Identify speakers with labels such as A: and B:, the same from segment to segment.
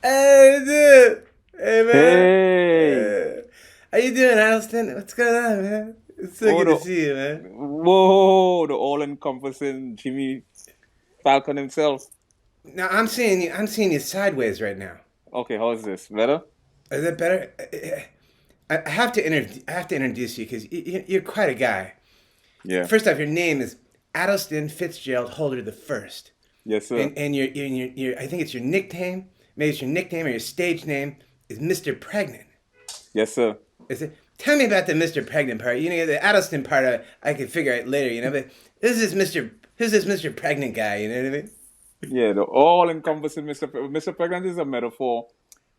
A: Hey, dude. Hey, man.
B: Hey,
A: How you doing, Atelston? What's going on, man? It's so
B: oh
A: good to
B: the
A: see you, man.
B: whoa, the all-encompassing Jimmy Falcon himself.
A: Now I'm seeing you. I'm seeing you sideways right now.
B: Okay, how's this? Better?
A: Is that better? I have to I have to introduce you because you're quite a guy.
B: Yeah.
A: First off, your name is Atelston Fitzgerald Holder the First,
B: Yes, sir.
A: and your I think it's your nickname. Maybe it's your nickname or your stage name is Mr. Pregnant.
B: Yes, sir.
A: Is it? Tell me about the Mr. Pregnant part. You know, the Atelston part I could figure out later, you know, but who's this Mr. Pregnant guy, you know what I mean?
B: Yeah, the all-encompassing Mr. Pregnant is a metaphor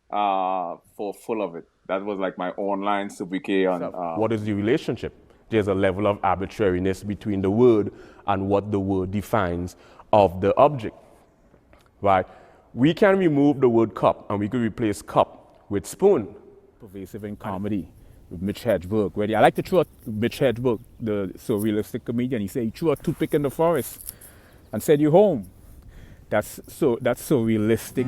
B: for full of it. That was like my online sobriquet on
C: What is the relationship? There's a level of arbitrariness between the word and what the word defines of the object, right? We can remove the word cup and we could replace cup with spoon.
D: Pervasive in comedy with Mitch Hedberg. Where I like to throw out Mitch Hedberg, the surrealistic comedian. He said he threw a toothpick in the forest and said, "You home." That's so realistic.